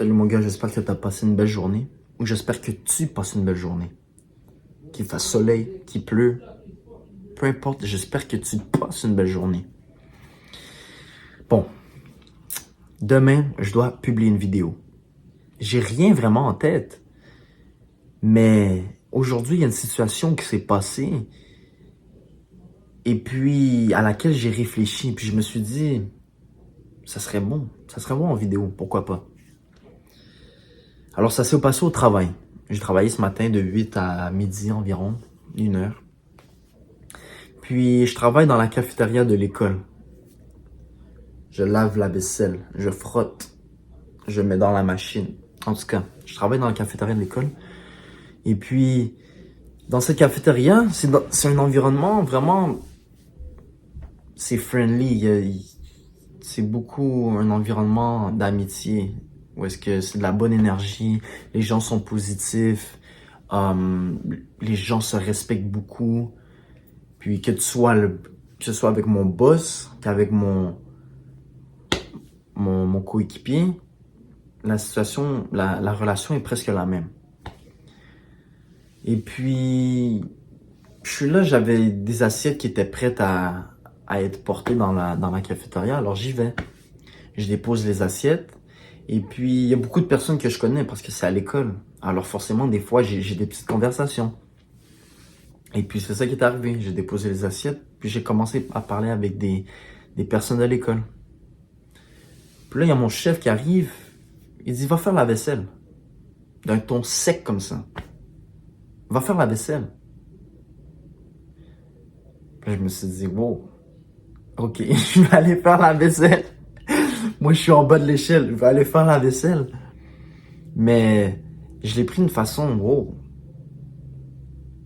Salut mon gars, j'espère que tu as passé une belle journée. Ou j'espère que tu passes une belle journée. Qu'il fasse soleil, qu'il pleut. Peu importe, j'espère que tu passes une belle journée. Bon, demain, je dois publier une vidéo. J'ai rien vraiment en tête. Mais aujourd'hui, il y a une situation qui s'est passée. Et puis, à laquelle j'ai réfléchi. Puis je me suis dit, ça serait bon. Ça serait bon en vidéo, pourquoi pas. Alors, ça s'est passé au travail. J'ai travaillé ce matin de 8 à midi environ, 1 heure. Puis, je travaille dans la cafétéria de l'école. Je lave la vaisselle, je frotte, je mets dans la machine. En tout cas, je travaille dans la cafétéria de l'école. Et puis, dans cette cafétéria, c'est un environnement vraiment... C'est friendly. C'est beaucoup un environnement d'amitié. Où est-ce que c'est de la bonne énergie, les gens sont positifs, les gens se respectent beaucoup. Puis que ce soit avec mon boss, qu'avec mon coéquipier, la relation est presque la même. Et puis, je suis là, j'avais des assiettes qui étaient prêtes à être portées dans la cafétéria, alors j'y vais. Je dépose les assiettes. Et puis, il y a beaucoup de personnes que je connais parce que c'est à l'école. Alors forcément, des fois, j'ai des petites conversations. Et puis, c'est ça qui est arrivé. J'ai déposé les assiettes, puis j'ai commencé à parler avec des personnes de l'école. Puis là, il y a mon chef qui arrive. Il dit, va faire la vaisselle. D'un ton sec comme ça. Va faire la vaisselle. Puis je me suis dit, wow, ok, je vais aller faire la vaisselle. Moi, je suis en bas de l'échelle. Je vais aller faire la vaisselle. Mais je l'ai pris d'une façon, wow.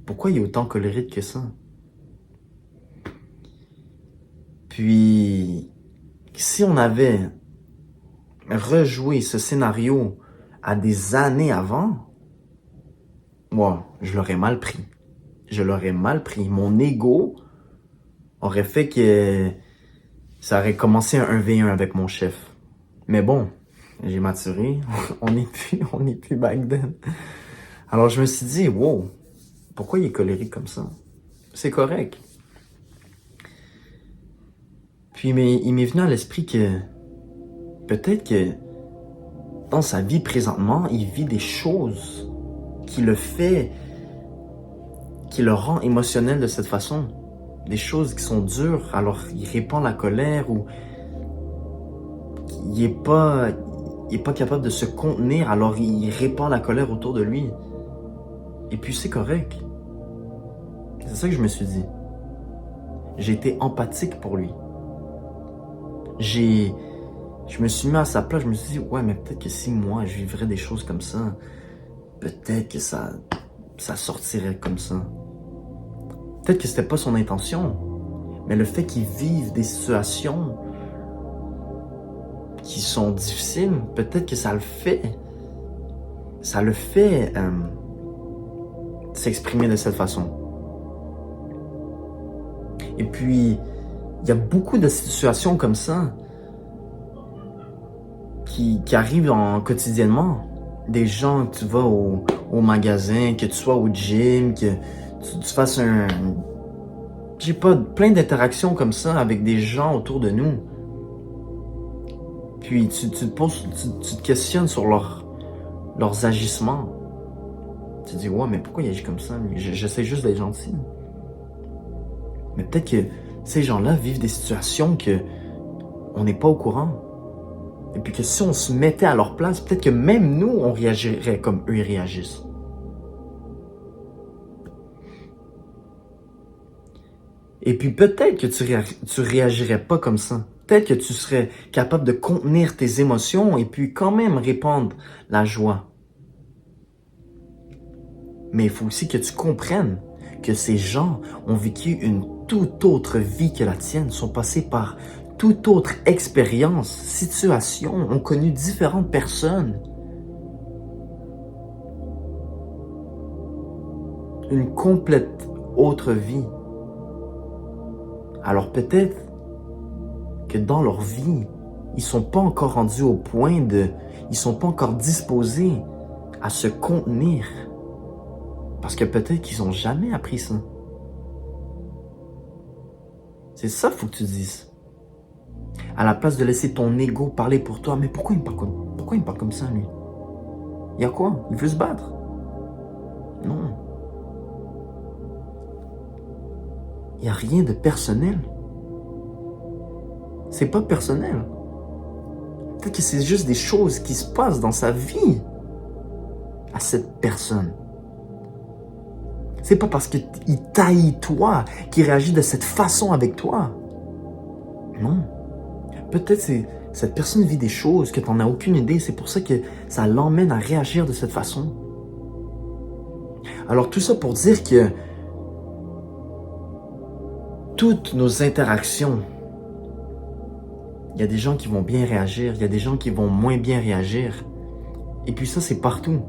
Pourquoi il est autant colérique que ça? Puis, si on avait rejoué ce scénario à des années avant, moi, je l'aurais mal pris. Je l'aurais mal pris. Mon ego aurait fait que ça aurait commencé un 1v1 avec mon chef. Mais bon, j'ai maturé. On n'est plus back then. Alors je me suis dit, wow, pourquoi il est colérique comme ça? C'est correct. Puis il m'est venu à l'esprit que peut-être que dans sa vie présentement, il vit des choses qui le rend émotionnel de cette façon. Des choses qui sont dures, alors il répand la colère ou il est pas capable de se contenir, alors il répand la colère autour de lui. Et puis c'est correct. C'est ça que je me suis dit. J'ai été empathique pour lui. Je me suis mis à sa place, je me suis dit, ouais, mais peut-être que si moi, je vivrais des choses comme ça, peut-être que ça sortirait comme ça. Peut-être que c'était pas son intention, mais le fait qu'il vive des situations qui sont difficiles, peut-être que ça le fait s'exprimer de cette façon. Et puis, il y a beaucoup de situations comme ça qui arrivent quotidiennement. Des gens que tu vas au magasin, que tu sois au gym, que tu fasses plein d'interactions comme ça avec des gens autour de nous. Puis tu te questionnes sur leurs agissements. Tu te dis, ouais, mais pourquoi il agit comme ça? J'essaie juste d'être gentil. Mais peut-être que ces gens-là vivent des situations que on n'est pas au courant. Et puis que si on se mettait à leur place, peut-être que même nous, on réagirait comme eux, ils réagissent. Et puis peut-être que tu réagirais pas comme ça. Peut-être que tu serais capable de contenir tes émotions et puis quand même répandre la joie. Mais il faut aussi que tu comprennes que ces gens ont vécu une toute autre vie que la tienne, sont passés par toute autre expérience, situation, ont connu différentes personnes. Une complète autre vie. Alors peut-être que dans leur vie, ils sont pas encore rendus au point de... Ils sont pas encore disposés à se contenir. Parce que peut-être qu'ils ont jamais appris ça. C'est ça qu'il faut que tu dises. À la place de laisser ton ego parler pour toi, mais pourquoi il me parle comme ça, lui? Il y a quoi? Il veut se battre? Non. Il n'y a rien de personnel. C'est pas personnel. Peut-être que c'est juste des choses qui se passent dans sa vie à cette personne. C'est pas parce qu'il t'haït toi qu'il réagit de cette façon avec toi. Non. Peut-être que cette personne vit des choses que tu n'en as aucune idée. C'est pour ça que ça l'emmène à réagir de cette façon. Alors tout ça pour dire que toutes nos interactions, il y a des gens qui vont bien réagir, il y a des gens qui vont moins bien réagir. Et puis ça, c'est partout.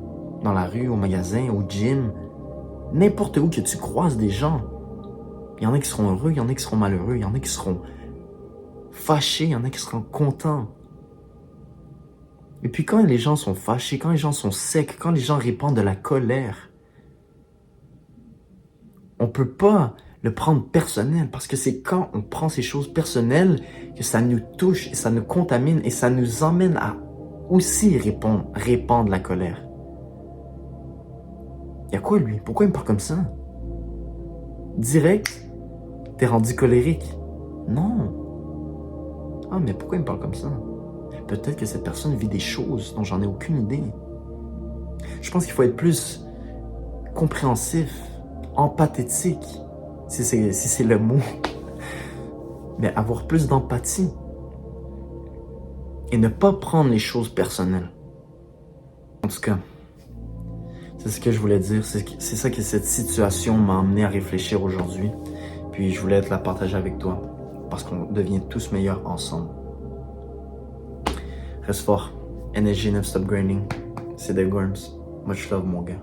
Dans la rue, au magasin, au gym, n'importe où que tu croises des gens. Il y en a qui seront heureux, il y en a qui seront malheureux, il y en a qui seront fâchés, il y en a qui seront contents. Et puis quand les gens sont fâchés, quand les gens sont secs, quand les gens répandent de la colère, on ne peut pas le prendre personnel parce que c'est quand on prend ces choses personnelles que ça nous touche et ça nous contamine et ça nous emmène à aussi répandre la colère. Il y a quoi lui? Pourquoi il me parle comme ça? Direct, t'es rendu colérique. Non. Ah, mais pourquoi il me parle comme ça? Peut-être que cette personne vit des choses dont j'en ai aucune idée. Je pense qu'il faut être plus compréhensif, empathétique, si c'est le mot. Mais avoir plus d'empathie. Et ne pas prendre les choses personnelles. En tout cas, c'est ce que je voulais dire. C'est ça que cette situation m'a amené à réfléchir aujourd'hui. Puis je voulais te la partager avec toi. Parce qu'on devient tous meilleurs ensemble. Reste fort. NSG Never Stop Grinding. C'est The Gorms. Much love, mon gars.